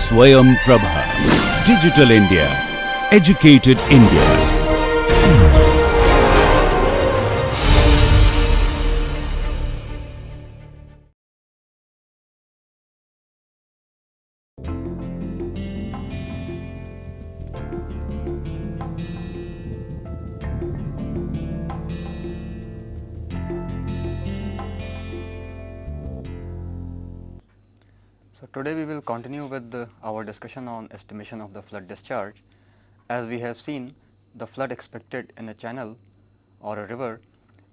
Swayam Prabha. Digital India. Educated India. So, today we will continue with our discussion on estimation of the flood discharge. As we have seen, the flood expected in a channel or a river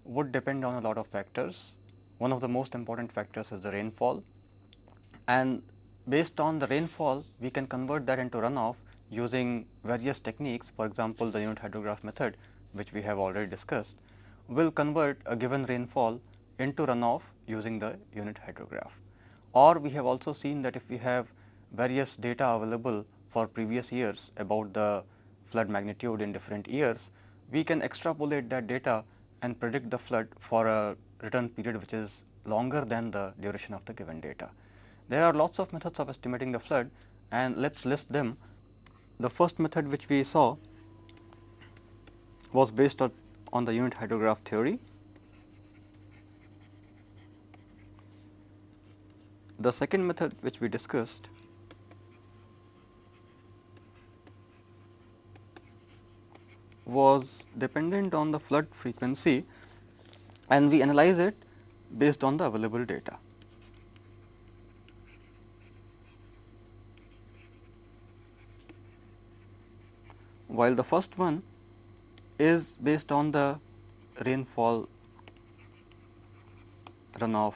would depend on a lot of factors. One of the most important factors is the rainfall, and based on the rainfall we can convert that into runoff using various techniques. For example, the unit hydrograph method, which we have already discussed, will convert a given rainfall into runoff using the unit hydrograph. Or we have also seen that if we have various data available for previous years about the flood magnitude in different years, we can extrapolate that data and predict the flood for a return period which is longer than the duration of the given data. There are lots of methods of estimating the flood, and let us list them. The first method which we saw was based on the unit hydrograph theory. The second method which we discussed was dependent on the flood frequency, and we analyze it based on the available data. While the first one is based on the rainfall runoff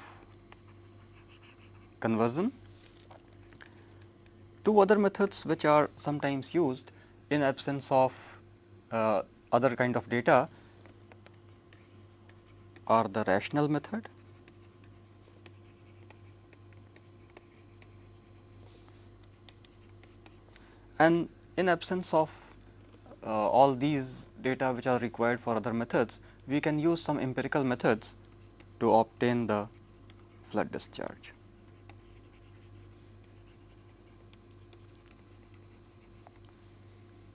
conversion. Two other methods which are sometimes used in absence of other kind of data are the rational method and in absence of all these data which are required for other methods, we can use some empirical methods to obtain the flood discharge.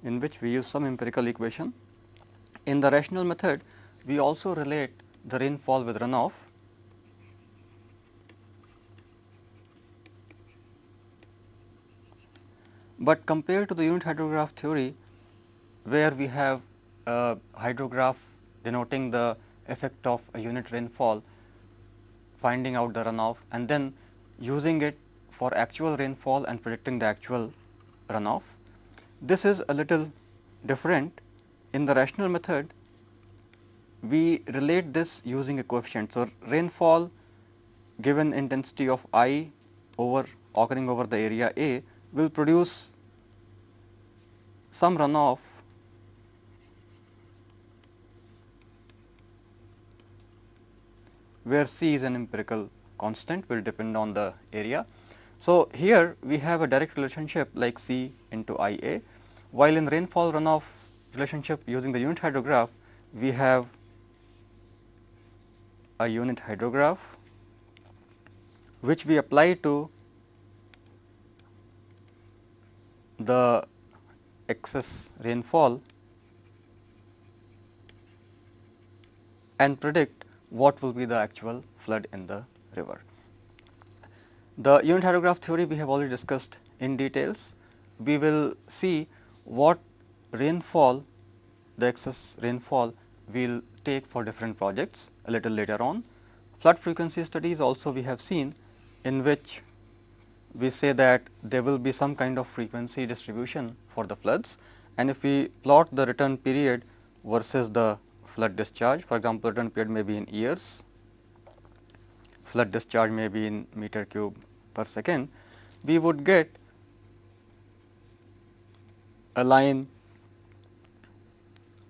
In which we use some empirical equation. In the rational method, we also relate the rainfall with runoff, but compared to the unit hydrograph theory, where we have a hydrograph denoting the effect of a unit rainfall, finding out the runoff and then using it for actual rainfall and predicting the actual runoff. This is a little different. In the rational method, we relate this using a coefficient. So, rainfall given intensity of I over occurring over the area A will produce some runoff where C is an empirical constant, will depend on the area. So, here we have a direct relationship like C into I A, while in rainfall runoff relationship using the unit hydrograph, we have a unit hydrograph which we apply to the excess rainfall and predict what will be the actual flood in the river. The unit hydrograph theory we have already discussed in details. We will see what rainfall, the excess rainfall will take for different projects a little later on. Flood frequency studies also we have seen, in which we say that there will be some kind of frequency distribution for the floods, and if we plot the return period versus the flood discharge, for example, return period may be in years, flood discharge may be in meter cube per second, we would get a line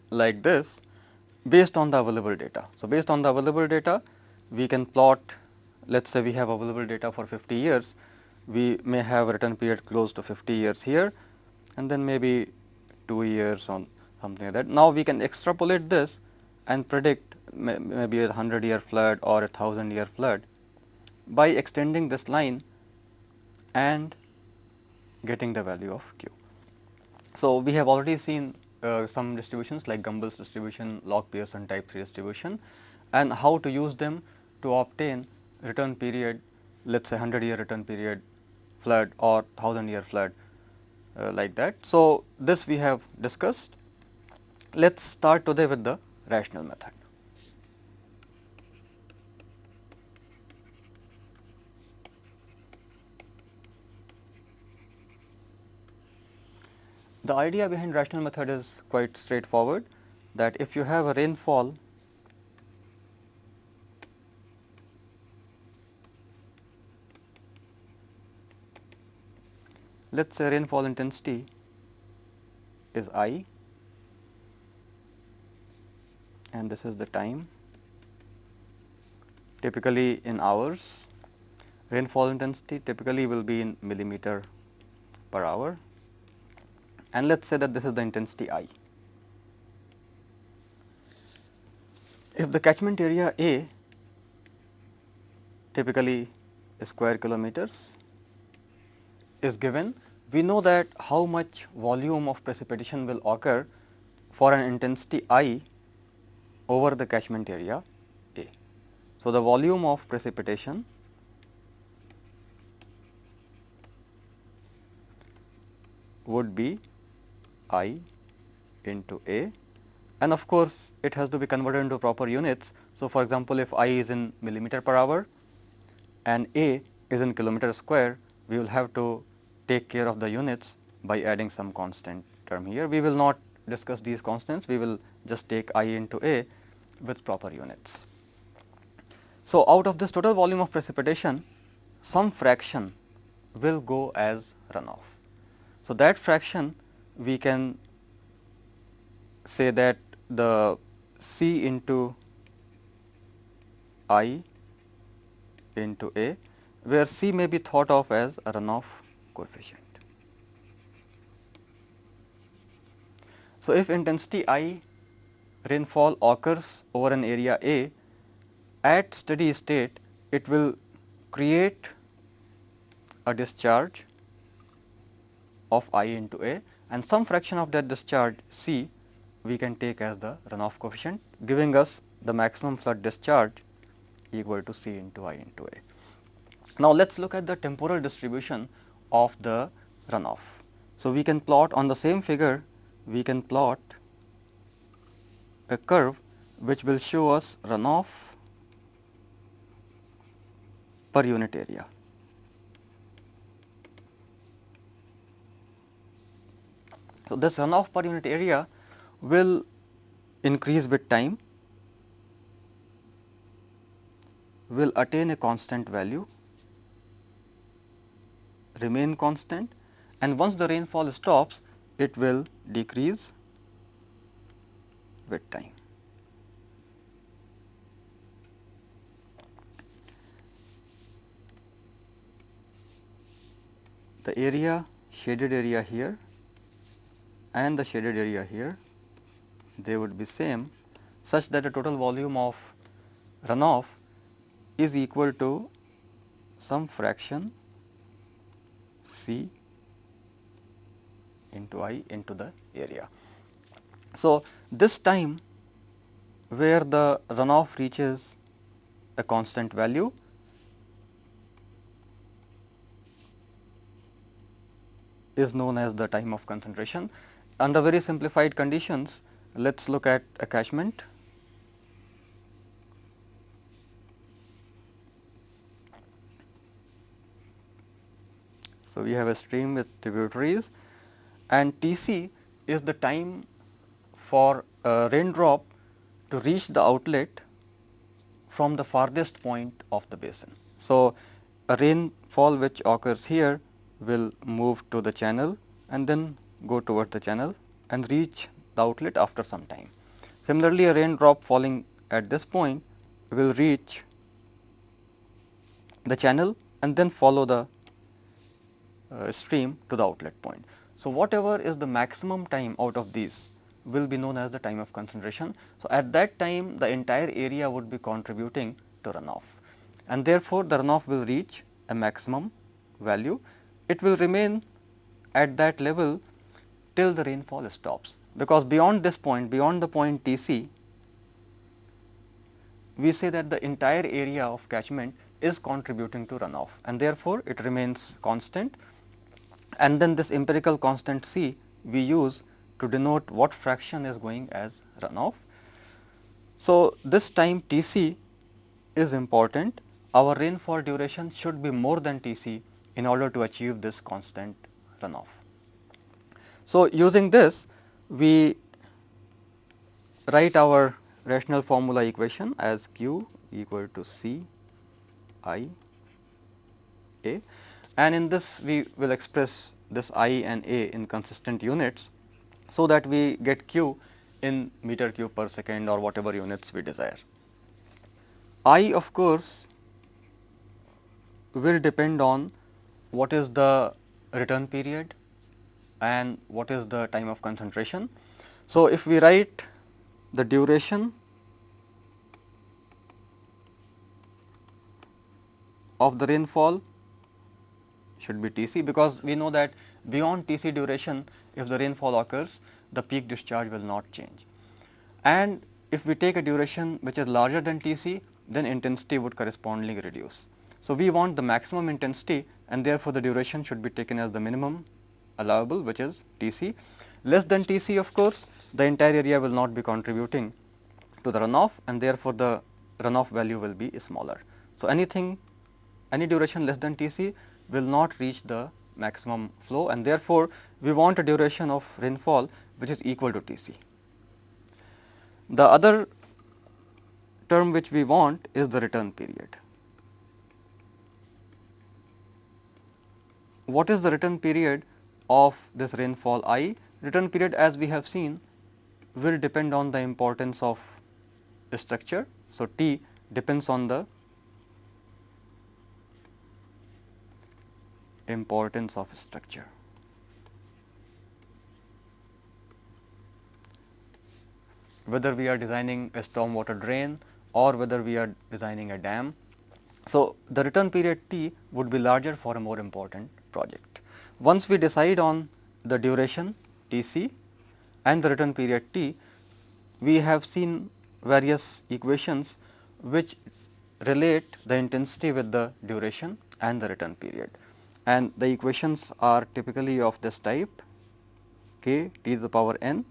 like this based on the available data. So, based on the available data, we can plot, let us say we have available data for 50 years, we may have a return period close to 50 years here and then maybe 2 years on something like that. Now, we can extrapolate this and predict maybe a 100-year flood or a 1000-year flood by extending this line and getting the value of Q. So, we have already seen some distributions like Gumbel's distribution, log-Pearson type 3 distribution, and how to use them to obtain return period, let us say 100-year return period flood or 1000-year flood, like that. So, this we have discussed. Let us start today with the rational method. The idea behind rational method is quite straightforward, that if you have a rainfall let us say rainfall intensity is I and this is the time, typically in hours. Rainfall intensity typically will be in millimeter per hour, and let us say that this is the intensity I. If the catchment area A typically square kilometers is given, we know that how much volume of precipitation will occur for an intensity I over the catchment area A. So, the volume of precipitation would be I into A, and of course, it has to be converted into proper units. So, for example, if I is in millimeter per hour and A is in kilometer square, we will have to take care of the units by adding some constant term here. We will not discuss these constants, we will just take I into A with proper units. So, out of this total volume of precipitation, some fraction will go as runoff. So, that fraction we can say that the C into I into A, where C may be thought of as a runoff coefficient. So, if intensity I rainfall occurs over an area A, at steady state it will create a discharge of I into A, and some fraction of that discharge C we can take as the runoff coefficient, giving us the maximum flood discharge equal to C into I into A. Now, let us look at the temporal distribution of the runoff. So, we can plot on the same figure, we can plot a curve which will show us runoff per unit area. So, this runoff per unit area will increase with time, will attain a constant value, remain constant, and once the rainfall stops, it will decrease with time. The area, shaded area here and the shaded area here, they would be same, such that the total volume of runoff is equal to some fraction C into I into the area. So, this time where the runoff reaches a constant value, is known as the time of concentration. Under very simplified conditions, let us look at a catchment. So, we have a stream with tributaries, and Tc is the time for a raindrop to reach the outlet from the farthest point of the basin. So, a rainfall which occurs here will move to the channel and then go toward the channel and reach the outlet after some time. Similarly, a raindrop falling at this point will reach the channel and then follow the stream to the outlet point. So, whatever is the maximum time out of these will be known as the time of concentration. So, at that time the entire area would be contributing to runoff, and therefore, the runoff will reach a maximum value. It will remain at that level till the rainfall stops, because beyond this point, beyond the point Tc, we say that the entire area of catchment is contributing to runoff, and therefore, it remains constant, and then this empirical constant C we use to denote what fraction is going as runoff. So, this time Tc is important. Our rainfall duration should be more than Tc in order to achieve this constant runoff. So, using this, we write our rational formula equation as Q equal to C I A, and in this we will express this I and A in consistent units, so that we get Q in meter cube per second or whatever units we desire. I, of course, will depend on what is the return period and what is the time of concentration. So, if we write the duration of the rainfall should be Tc, because we know that beyond Tc duration, if the rainfall occurs, the peak discharge will not change. And if we take a duration which is larger than Tc, then intensity would correspondingly reduce. So, we want the maximum intensity, and therefore, the duration should be taken as the minimum allowable, which is Tc. Less than Tc, of course, the entire area will not be contributing to the runoff, and therefore, the runoff value will be smaller. So, any duration less than Tc will not reach the maximum flow, and therefore, we want a duration of rainfall which is equal to Tc. The other term which we want is the return period. What is the return period of this rainfall I? Return period, as we have seen, will depend on the importance of structure. So, T depends on the importance of structure. Whether we are designing a stormwater drain or whether we are designing a dam. So, the return period T would be larger for a more important project. Once we decide on the duration Tc and the return period T, we have seen various equations which relate the intensity with the duration and the return period, and the equations are typically of this type: K T to the power n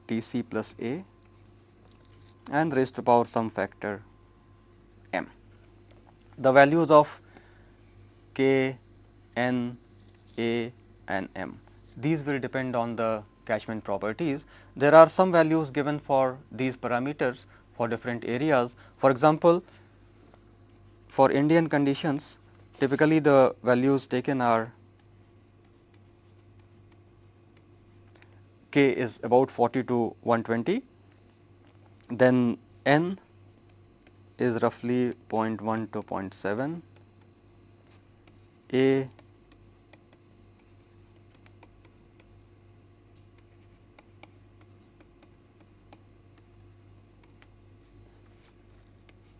Tc plus A and raised to power some factor m. The values of K, N, A and M, these will depend on the catchment properties. There are some values given for these parameters for different areas. For example, for Indian conditions, typically the values taken are K is about 40 to 120, then N is roughly 0.1 to 0.7, A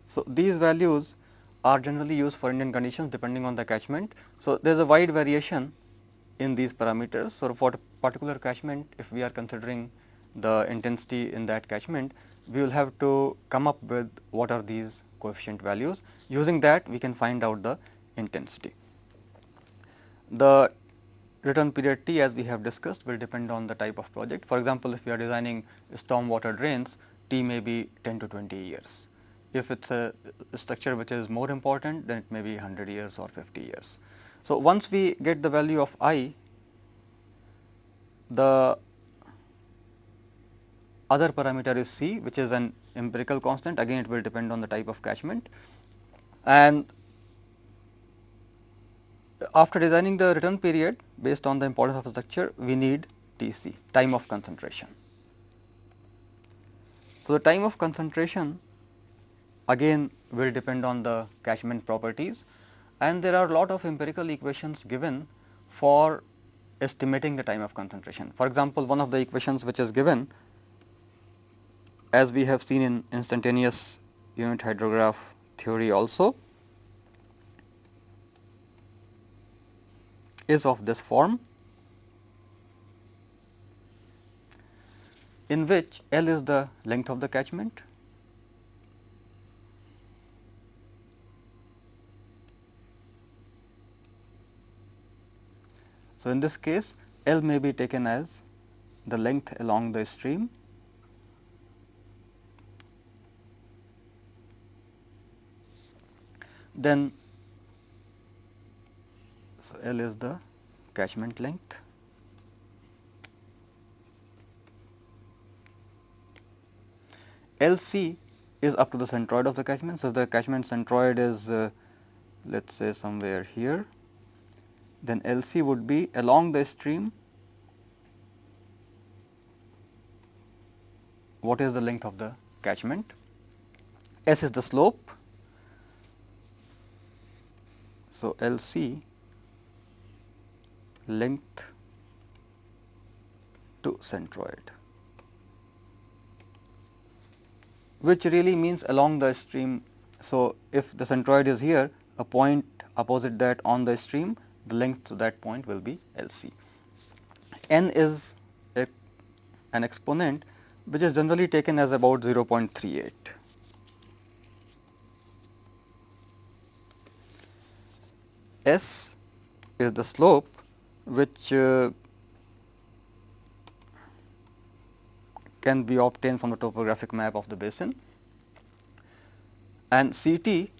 so these values are generally used for Indian conditions depending on the catchment. So, there is a wide variation in these parameters. So, for a particular catchment, if we are considering the intensity in that catchment, we will have to come up with what are these coefficient values. Using that, we can find out the intensity. The return period T, as we have discussed, will depend on the type of project. For example, if we are designing stormwater drains, T may be 10 to 20 years. If it is a structure which is more important, then it may be 100 years or 50 years. So, once we get the value of I, the other parameter is C, which is an empirical constant. Again, it will depend on the type of catchment, and after designing the return period based on the importance of the structure, we need Tc, time of concentration. So, the time of concentration again will depend on the catchment properties, and there are a lot of empirical equations given for estimating the time of concentration. For example, one of the equations which is given, as we have seen in instantaneous unit hydrograph theory also, is of this form, in which L is the length of the catchment, so in this case L may be taken as the length along the stream, then so L is the catchment length, LC is up to the centroid of the catchment. So, if the catchment centroid is let us say somewhere here, then LC would be along the stream what is the length of the catchment, S is the slope. So, LC length to centroid, which really means along the stream. So, if the centroid is here, a point opposite that on the stream, the length to that point will be LC. N is an exponent which is generally taken as about 0.38. S is the slope which can be obtained from the topographic map of the basin, and CT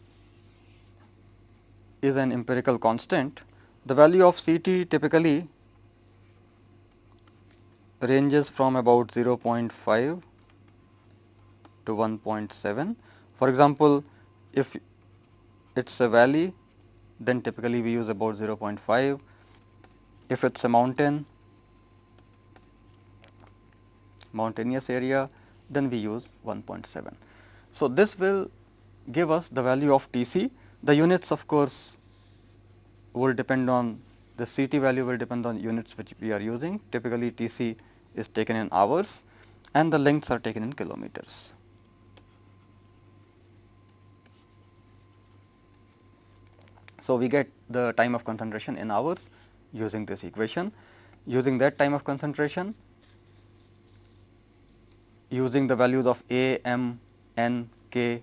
is an empirical constant. The value of CT typically ranges from about 0.5 to 1.7. For example, if it is a valley, then typically we use about 0.5. If it is a mountainous area, then we use 1.7. So, this will give us the value of TC. The units of course will depend on the CT value will depend on units which we are using. Typically TC is taken in hours and the lengths are taken in kilometers. So, we get the time of concentration in hours using this equation. Using that time of concentration, using the values of A, M, N, K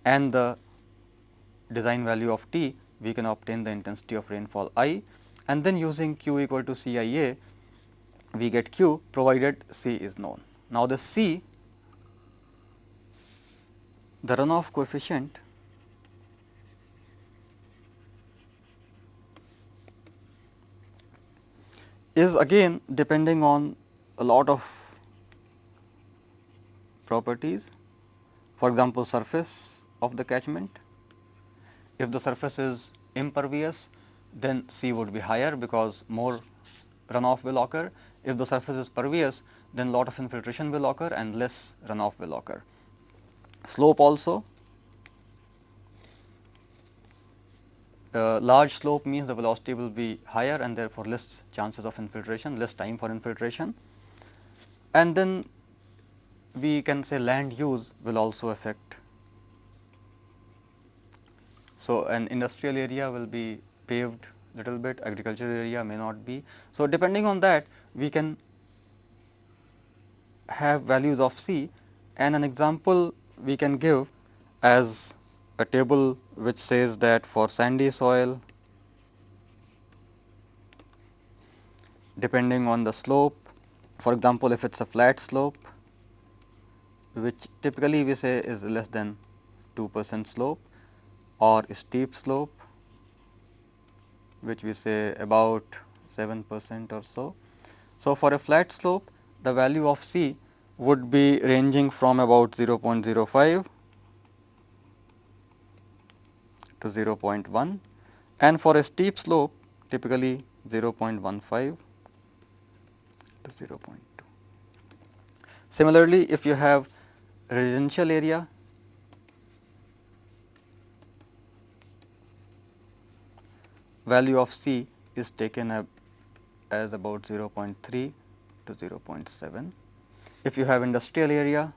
and the design value of T, we can obtain the intensity of rainfall I, and then using Q equal to CIA, we get Q provided C is known. Now, the C, the runoff coefficient, is again depending on a lot of properties. For example, surface of the catchment. If the surface is impervious, then C would be higher because more runoff will occur. If the surface is pervious, then lot of infiltration will occur and less runoff will occur. Slope also. Large slope means the velocity will be higher and therefore less chances of infiltration, less time for infiltration. And then we can say land use will also affect. So, an industrial area will be paved little bit, agricultural area may not be. So, depending on that we can have values of C, and an example we can give as a table which says that for sandy soil, depending on the slope, for example, if it is a flat slope which typically we say is less than 2% slope, or steep slope which we say about 7% or so. So, for a flat slope the value of C would be ranging from about 0.05 to 0.1, and for a steep slope typically 0.15 to 0.2. Similarly, if you have residential area, value of C is taken as about 0.3 to 0.7. If you have industrial area,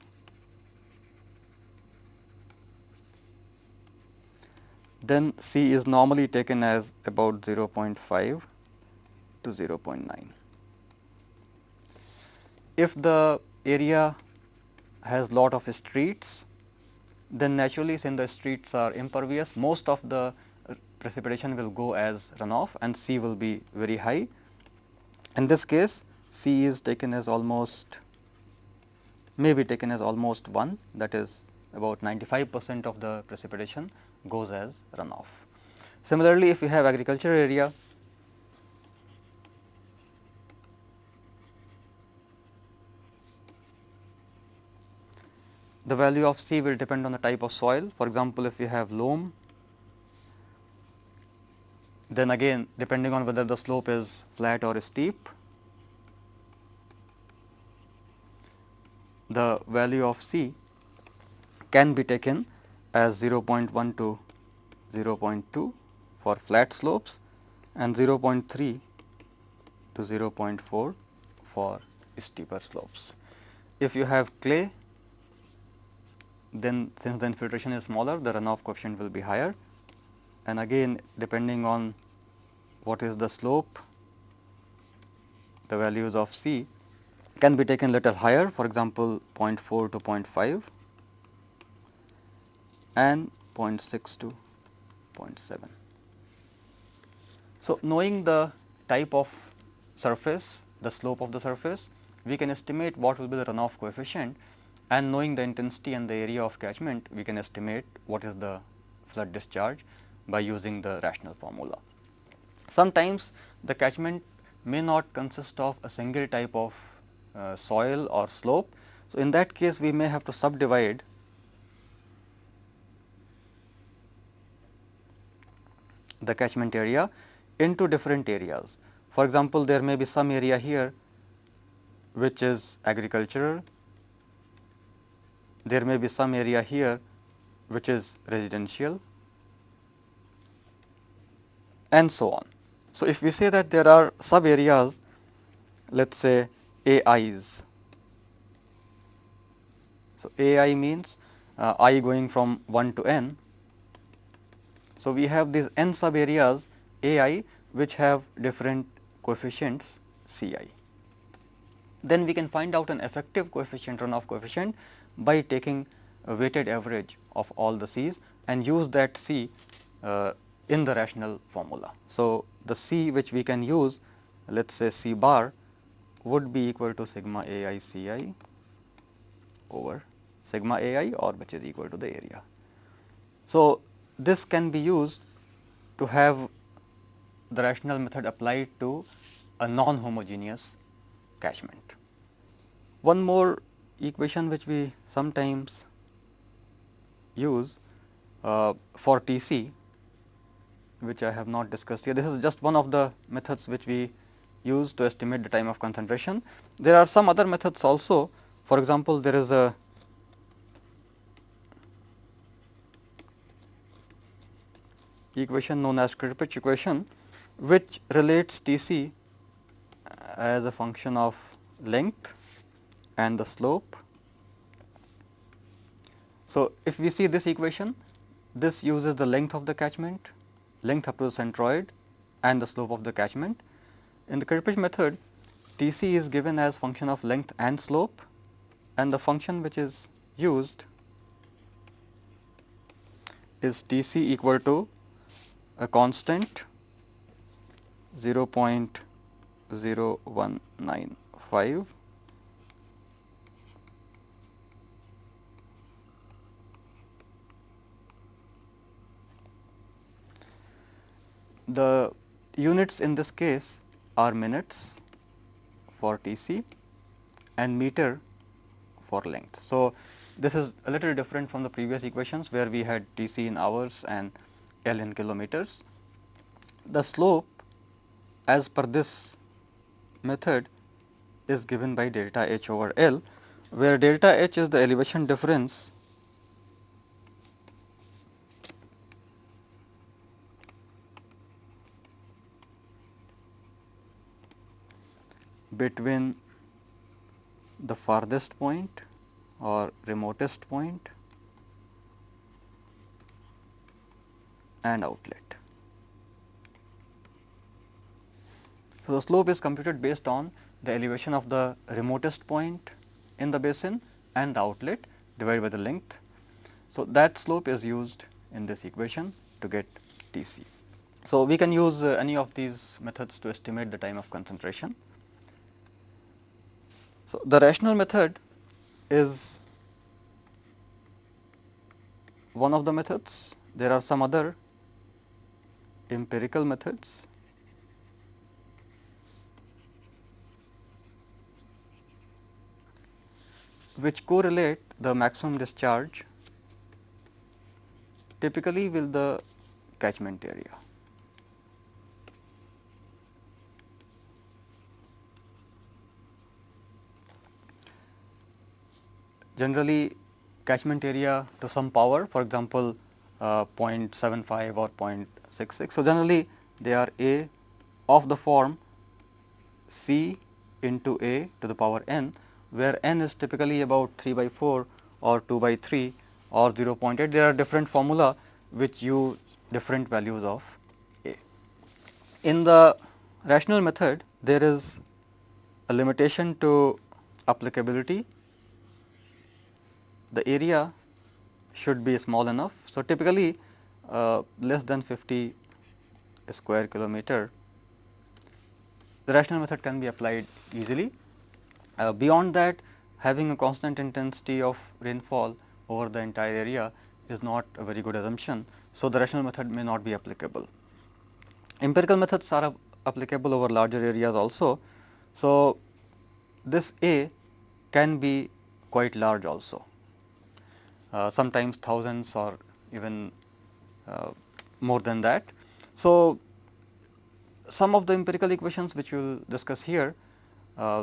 then C is normally taken as about 0.5 to 0.9. If the area has lot of streets, then naturally since the streets are impervious, most of the precipitation will go as runoff and C will be very high. In this case, C is taken as almost, may be taken as almost 1, that is about 95% of the precipitation goes as runoff. Similarly, if you have agriculture area, the value of C will depend on the type of soil. For example, if you have loam, then again depending on whether the slope is flat or steep, the value of C can be taken as 0.1 to 0.2 for flat slopes and 0.3 to 0.4 for steeper slopes. If you have clay, then since the infiltration is smaller, the runoff coefficient will be higher, and again depending on what is the slope, the values of C can be taken little higher, for example 0.4 to 0.5 and 0.6 to 0.7. So, knowing the type of surface, the slope of the surface, we can estimate what will be the runoff coefficient, and knowing the intensity and the area of catchment, we can estimate what is the flood discharge by using the rational formula. Sometimes the catchment may not consist of a single type of soil or slope. So, in that case we may have to subdivide the catchment area into different areas. For example, there may be some area here which is agricultural, there may be some area here which is residential, and so on. So, if we say that there are sub areas, let us say AIs. So, AI means I going from 1 to n. So, we have these n sub areas AI which have different coefficients Ci. Then we can find out an effective coefficient, runoff coefficient, by taking a weighted average of all the C's and use that C in the rational formula. So, the C which we can use, let us say C bar, would be equal to sigma AI Ci over sigma AI, or which is equal to the area. So, this can be used to have the rational method applied to a non-homogeneous catchment. One more equation which we sometimes use for TC, which I have not discussed here. This is just one of the methods which we use to estimate the time of concentration. There are some other methods also. For example, there is a equation known as Kirpich equation, which relates TC as a function of length and the slope. So, if we see this equation, this uses the length of the catchment, length up to the centroid, and the slope of the catchment. In the Kirpich method, TC is given as function of length and slope, and the function which is used is TC equal to a constant 0.0195 The units in this case are minutes for TC and meter for length. So, this is a little different from the previous equations where we had TC in hours and L in kilometers. The slope as per this method is given by delta H over L, where delta H is the elevation difference between the farthest point or remotest point and outlet. So, the slope is computed based on the elevation of the remotest point in the basin and the outlet divided by the length. So, that slope is used in this equation to get Tc. So, we can use any of these methods to estimate the time of concentration. So, the rational method is one of the methods. There are some other empirical methods. Which correlate the maximum discharge typically with the catchment area. Generally, catchment area to some power, for example, 0.75 or 0.66. So, generally they are A of the form C into A to the power n, where n is typically about 3 by 4 or 2 by 3 or 0.8. There are different formula which use different values of A. In the rational method, there is a limitation to applicability. The area should be small enough. So, typically less than 50 square kilometer, the rational method can be applied easily. Beyond that, having a constant intensity of rainfall over the entire area is not a very good assumption. So, the rational method may not be applicable. Empirical methods are applicable over larger areas also. So, this A can be quite large also. Sometimes thousands or even more than that. So, some of the empirical equations which we will discuss here,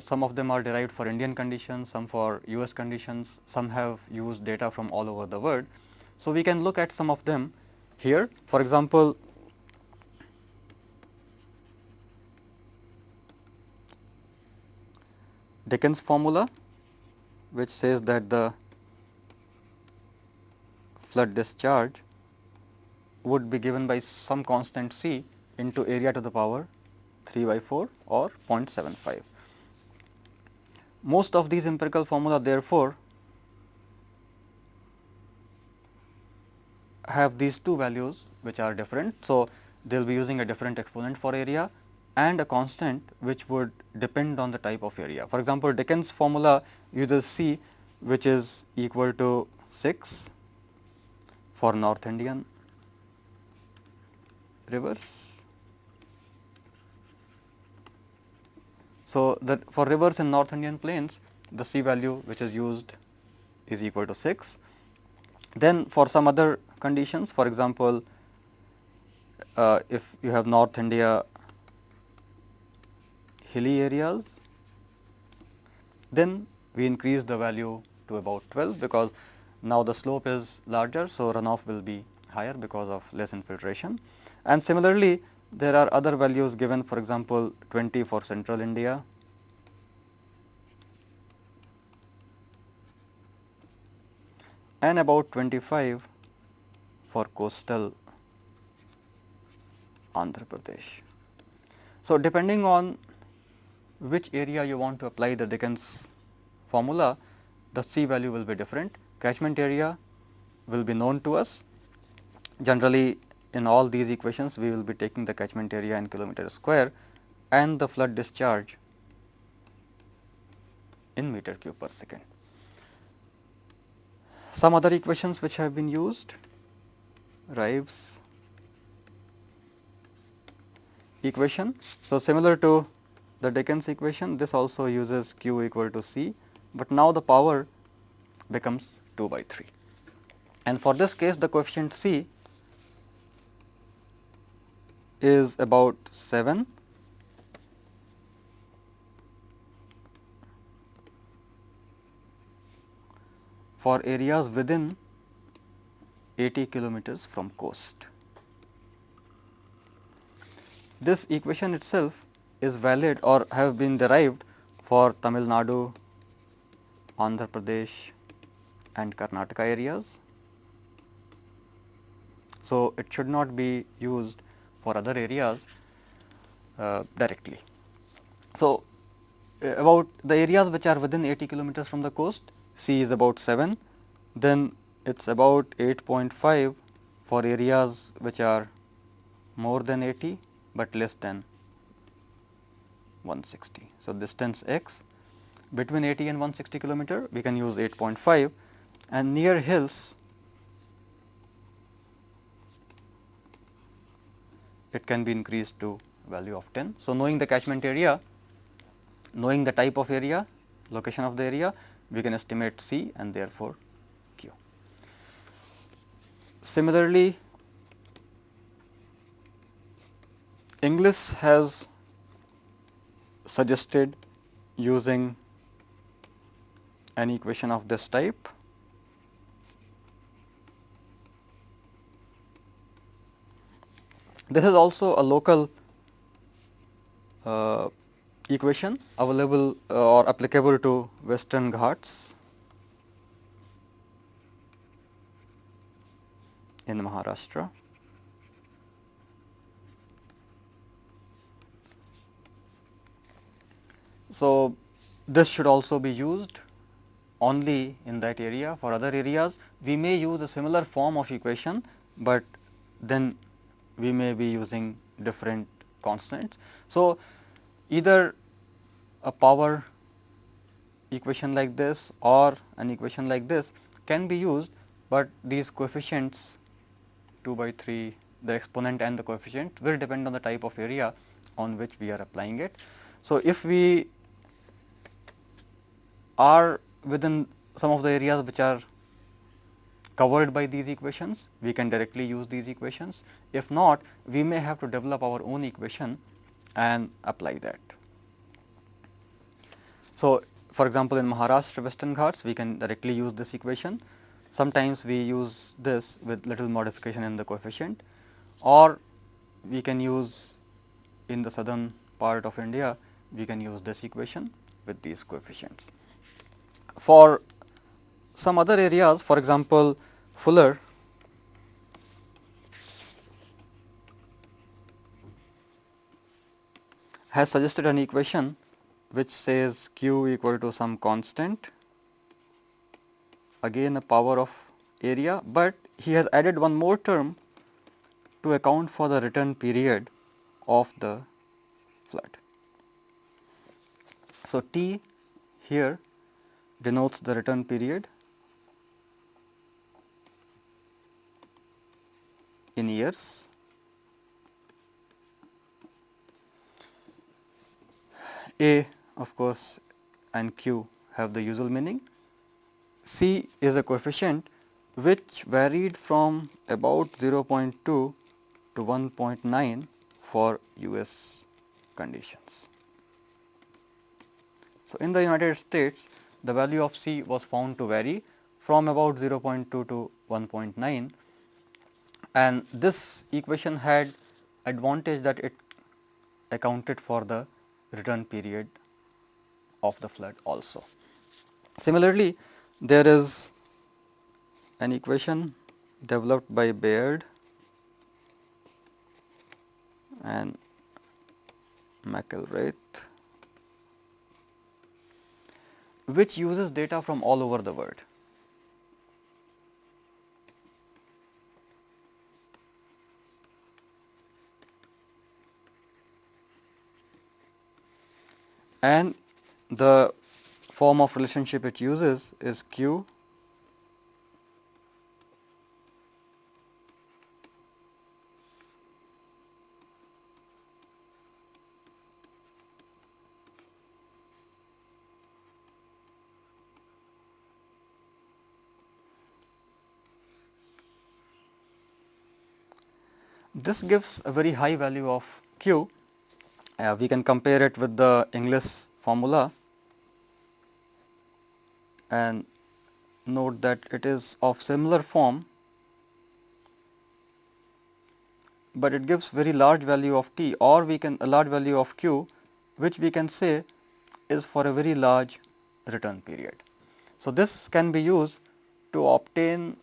some of them are derived for Indian conditions, some for US conditions, some have used data from all over the world. So, we can look at some of them here. For example, Dickens formula, which says that the flood discharge would be given by some constant C into area to the power 3 by 4 or 0.75. Most of these empirical formula therefore have these two values which are different. So, they will be using a different exponent for area and a constant which would depend on the type of area. For example, Dickens formula uses C which is equal to 6 for North Indian rivers. So, for rivers in North Indian plains, the C value which is used is equal to 6. Then for some other conditions, for example, if you have North India hilly areas, then we increase the value to about 12, because now the slope is larger. So, runoff will be higher because of less infiltration. And similarly, there are other values given, for example, 20 for central India, and about 25 for coastal Andhra Pradesh. So, depending on which area you want to apply the Dickens formula, the C value will be different. Catchment area will be known to us. Generally, in all these equations, we will be taking the catchment area in kilometer square and the flood discharge in meter cube per second. Some other equations which have been used, Rives equation. So, similar to the Dickens equation, this also uses Q equal to C, but now the power becomes 2 by 3. And for this case, the coefficient C is about 7 for areas within 80 kilometers from coast. This equation itself is valid or have been derived for Tamil Nadu, Andhra Pradesh and Karnataka areas. So, it should not be used for other areas directly. So, about the areas which are within 80 kilometers from the coast, C is about 7, then it is about 8.5 for areas which are more than 80, but less than 160. So, distance x between 80 and 160 kilometer, we can use 8.5, and near hills it can be increased to value of 10. So, knowing the catchment area, knowing the type of area, location of the area, we can estimate C and therefore Q. Similarly, Inglis has suggested using an equation of this type. This is also a local equation available or applicable to Western Ghats in Maharashtra. So, this should also be used only in that area. For other areas, we may use a similar form of equation, but then we may be using different constants. So, either a power equation like this or an equation like this can be used, but these coefficients 2 by 3, the exponent and the coefficient will depend on the type of area on which we are applying it. So, if we are within some of the areas which are covered by these equations, we can directly use these equations. If not, we may have to develop our own equation and apply that. So, for example, in Maharashtra Western Ghats, we can directly use this equation. Sometimes we use this with little modification in the coefficient, or we can use in the southern part of India, we can use this equation with these coefficients. For some other areas, for example, Fuller has suggested an equation which says Q equal to some constant, again a power of area, but he has added one more term to account for the return period of the flood. So, T here denotes the return period in years. A, of course, and Q have the usual meaning. C is a coefficient which varied from about 0.2 to 1.9 for US conditions. So, in the United States, the value of C was found to vary from about 0.2 to 1.9, and this equation had advantage that it accounted for the return period of the flood also. Similarly, there is an equation developed by Baird and McElrath, which uses data from all over the world. And the form of relationship it uses is Q this gives a very high value of Q. We can compare it with the Inglis formula and note that it is of similar form, but it gives very large value of T, or we can a large value of Q, which we can say is for a very large return period. So, this can be used to obtain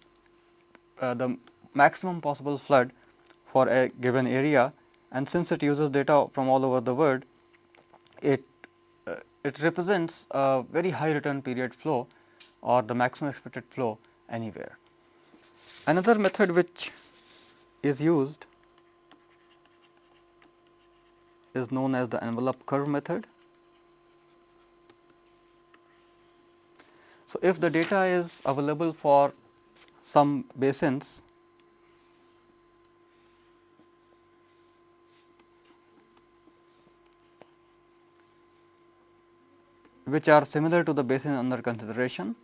the maximum possible flood for a given area, and since it uses data from all over the world, it it represents a very high return period flow or the maximum expected flow anywhere. Another method which is used is known as the envelope curve method. So, if the data is available for some basins which are similar to the basin under consideration,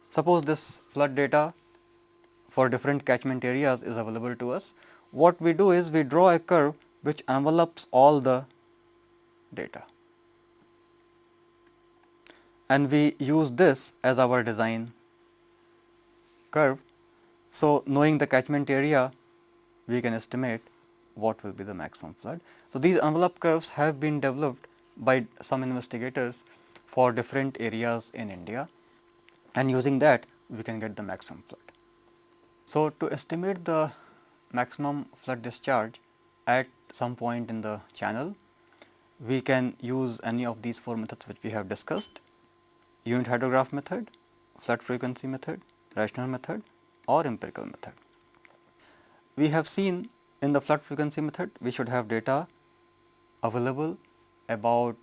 suppose this flood data for different catchment areas is available to us, what we do is we draw a curve which envelopes all the data, and we use this as our design curve. So, knowing the catchment area, we can estimate what will be the maximum flood. So, these envelope curves have been developed by some investigators for different areas in India, and using that we can get the maximum flood. So, to estimate the maximum flood discharge at some point in the channel, we can use any of these four methods which we have discussed: unit hydrograph method, flood frequency method, rational method, or empirical method. We have seen in the flood frequency method, we should have data available about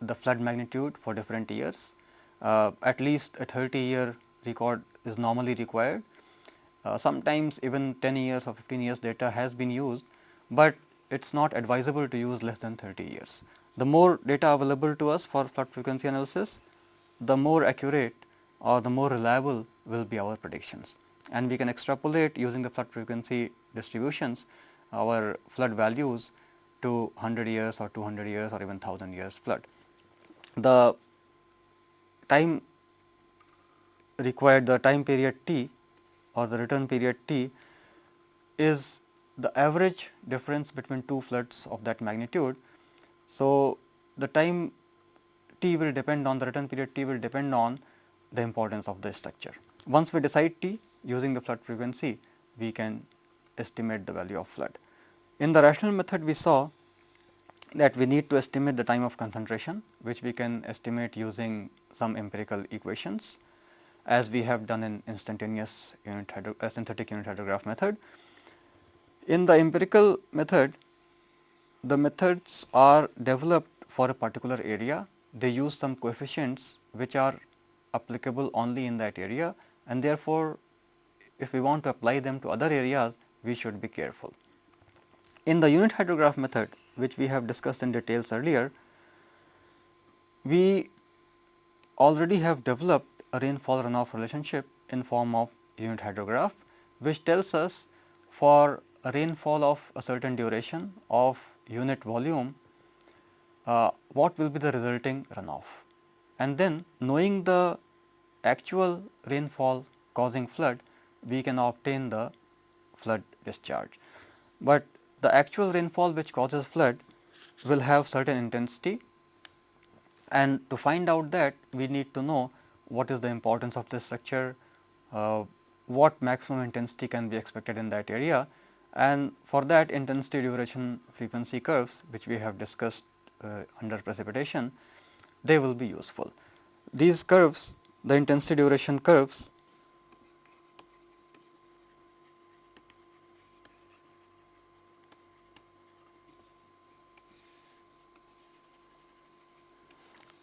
the flood magnitude for different years. At least a 30-year record is normally required. Sometimes even 10 years or 15 years data has been used, but it is not advisable to use less than 30 years. The more data available to us for flood frequency analysis, the more accurate or the more reliable will be our predictions, and we can extrapolate using the flood frequency distributions our flood values to 100 years or 200 years or even 1000 years flood. The time required, the time period T or the return period T, is the average difference between two floods of that magnitude. So, the time T will depend on, the return period T will depend on the importance of the structure. Once we decide T using the flood frequency, we can estimate the value of flood. In the rational method, we saw that we need to estimate the time of concentration, which we can estimate using some empirical equations, as we have done in instantaneous synthetic unit hydrograph method. In the empirical method, the methods are developed for a particular area. They use some coefficients which are applicable only in that area, and therefore, if we want to apply them to other areas, we should be careful. In the unit hydrograph method, which we have discussed in details earlier, we already have developed a rainfall runoff relationship in form of unit hydrograph, which tells us for a rainfall of a certain duration of unit volume, what will be the resulting runoff, and then knowing the actual rainfall causing flood, we can obtain the flood discharge. But the actual rainfall which causes flood will have certain intensity, and to find out that, we need to know what is the importance of this structure, what maximum intensity can be expected in that area, and for that intensity, duration, frequency curves which we have discussed under precipitation, they will be useful. These curves, the intensity duration curves,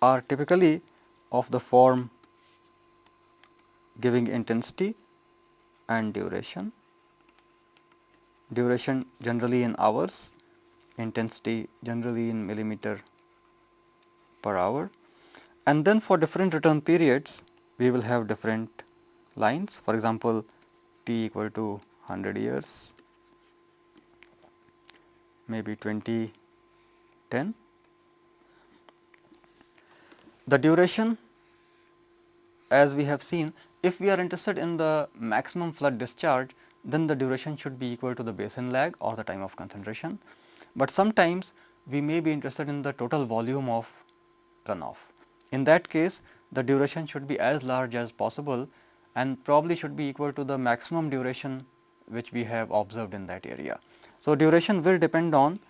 are typically of the form giving intensity and duration, duration generally in hours, intensity generally in millimeter per hour, and then for different return periods we will have different lines. For example, T equal to 100 years, maybe 2010. The duration, as we have seen, if we are interested in the maximum flood discharge, then the duration should be equal to the basin lag or the time of concentration, but sometimes we may be interested in the total volume of runoff. In that case, the duration should be as large as possible and probably should be equal to the maximum duration which we have observed in that area. So, duration will depend on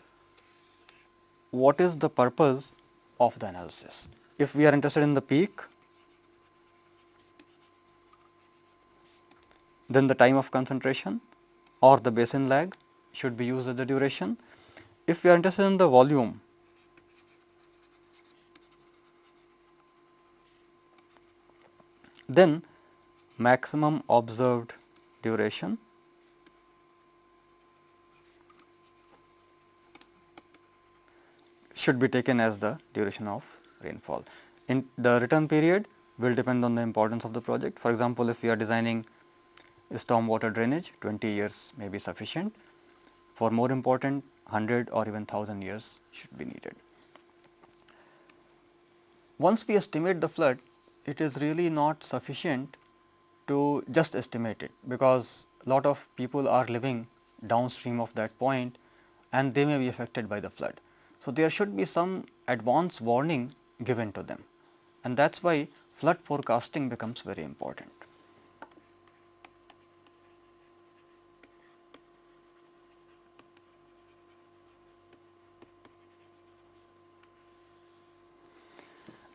what is the purpose of the analysis. If we are interested in the peak, then the time of concentration or the basin lag should be used as the duration. If we are interested in the volume, then maximum observed duration should be taken as the duration of rainfall. In the return period will depend on the importance of the project. For example, if we are designing stormwater drainage, 20 years may be sufficient. For more important, 100 or even 1000 years should be needed. Once we estimate the flood, it is really not sufficient to just estimate it, because a lot of people are living downstream of that point and they may be affected by the flood. So, there should be some advance warning given to them, and that is why flood forecasting becomes very important.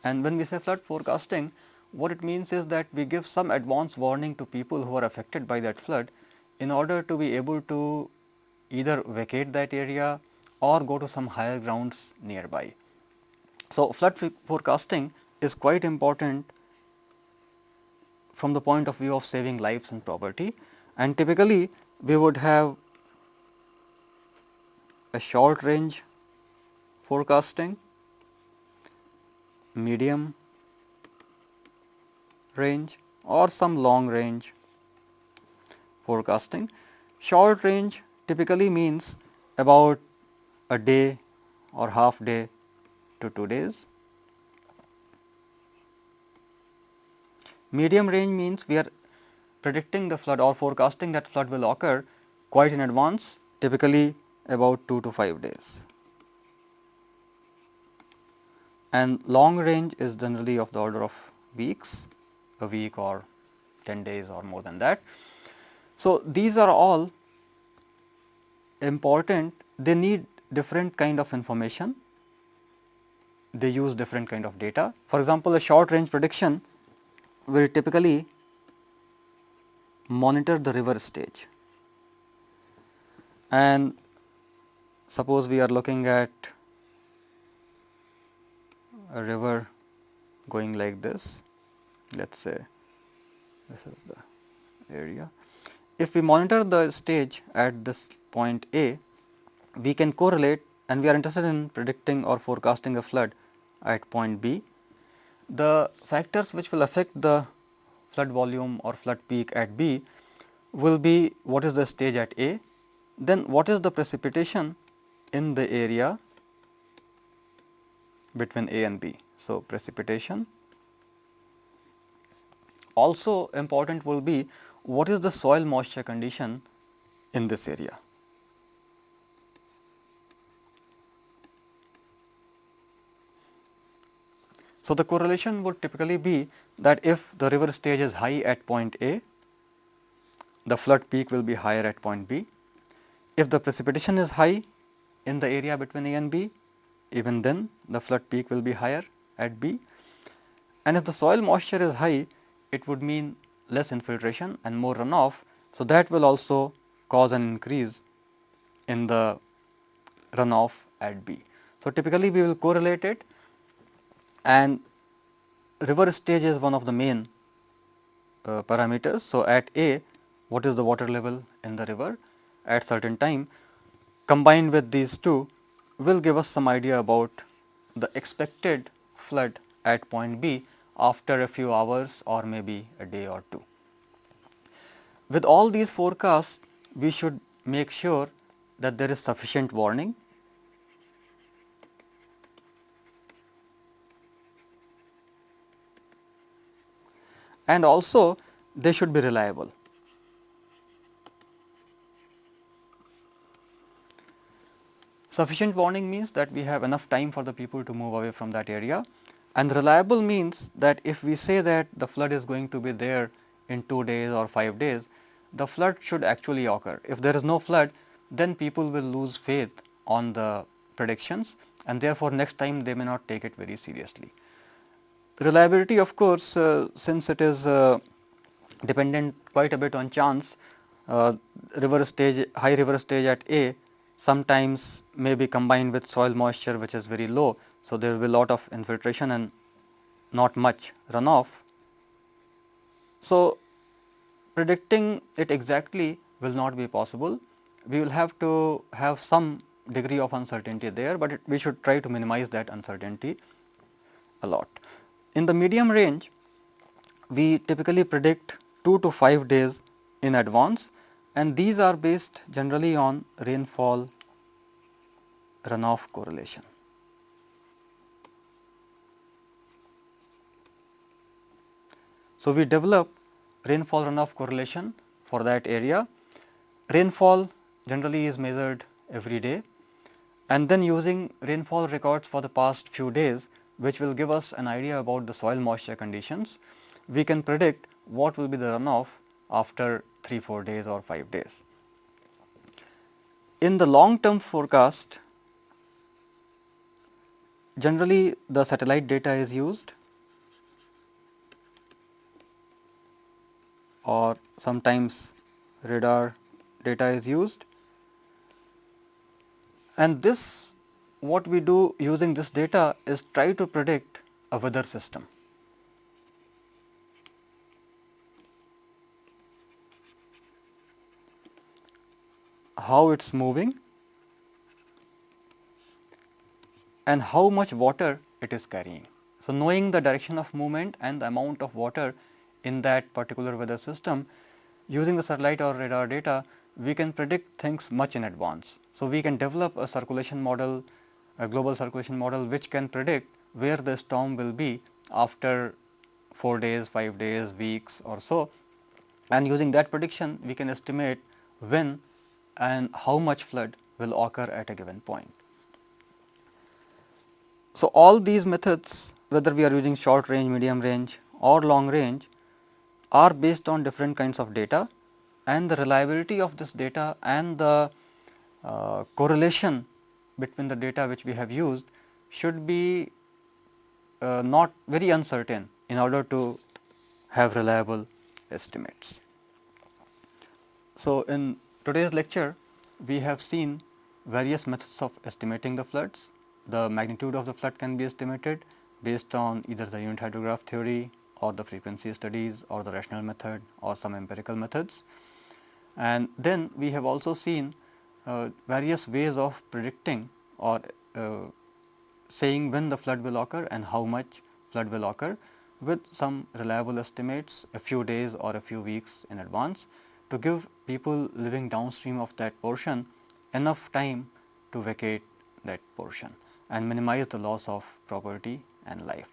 And when we say flood forecasting, what it means is that we give some advance warning to people who are affected by that flood in order to be able to either vacate that area or go to some higher grounds nearby. So, flood forecasting is quite important from the point of view of saving lives and property, and typically we would have a short range forecasting, medium range or some long range forecasting. Short range typically means about a day or half day to 2 days. Medium range means we are predicting the flood or forecasting that flood will occur quite in advance, typically about 2 to 5 days. And long range is generally of the order of weeks, a week or 10 days or more than that. So, these are all important. They need different kind of information, they use different kind of data. For example, a short range prediction will typically monitor the river stage, and suppose we are looking at a river going like this, let us say this is the area. If we monitor the stage at this point A, we can correlate, and we are interested in predicting or forecasting a flood at point B. The factors which will affect the flood volume or flood peak at B will be what is the stage at A, then what is the precipitation in the area between A and B. So, precipitation. Also important will be what is the soil moisture condition in this area. So, the correlation would typically be that if the river stage is high at point A, the flood peak will be higher at point B. If the precipitation is high in the area between A and B, even then the flood peak will be higher at B. And if the soil moisture is high, it would mean less infiltration and more runoff. So, that will also cause an increase in the runoff at B. So, typically we will correlate it, and river stage is one of the main parameters. So, at A, what is the water level in the river at certain time, combined with these two will give us some idea about the expected flood at point B after a few hours or maybe a day or two. With all these forecasts, we should make sure that there is sufficient warning, and also they should be reliable. Sufficient warning means that we have enough time for the people to move away from that area, and reliable means that if we say that the flood is going to be there in 2 days or 5 days, the flood should actually occur. If there is no flood, then people will lose faith on the predictions and therefore next time they may not take it very seriously. Reliability, of course, since it is dependent quite a bit on chance, high river stage at A sometimes may be combined with soil moisture which is very low. So, there will be a lot of infiltration and not much runoff. So, predicting it exactly will not be possible. We will have to have some degree of uncertainty there, but we should try to minimize that uncertainty a lot. In the medium range, we typically predict 2 to 5 days in advance, and these are based generally on rainfall runoff correlation. So, we develop rainfall runoff correlation for that area. Rainfall generally is measured every day, and then using rainfall records for the past few days, which will give us an idea about the soil moisture conditions, we can predict what will be the runoff after 3-4 days or 5 days. In the long term forecast, generally the satellite data is used, or sometimes radar data is used, and this, what we do using this data is try to predict a weather system. How it is moving and how much water it is carrying. So, knowing the direction of movement and the amount of water in that particular weather system, using the satellite or radar data, we can predict things much in advance. So, we can develop a circulation model, a global circulation model, which can predict where the storm will be after 4 days, 5 days, weeks or so, and using that prediction we can estimate when and how much flood will occur at a given point. So, all these methods, whether we are using short range, medium range or long range, are based on different kinds of data, and the reliability of this data and the correlation between the data which we have used should be not very uncertain in order to have reliable estimates. So, in today's lecture we have seen various methods of estimating the floods. The magnitude of the flood can be estimated based on either the unit hydrograph theory or the frequency studies or the rational method or some empirical methods. And then we have also seen various ways of predicting or saying when the flood will occur and how much flood will occur, with some reliable estimates a few days or a few weeks in advance, to give people living downstream of that portion enough time to vacate that portion and minimize the loss of property and life.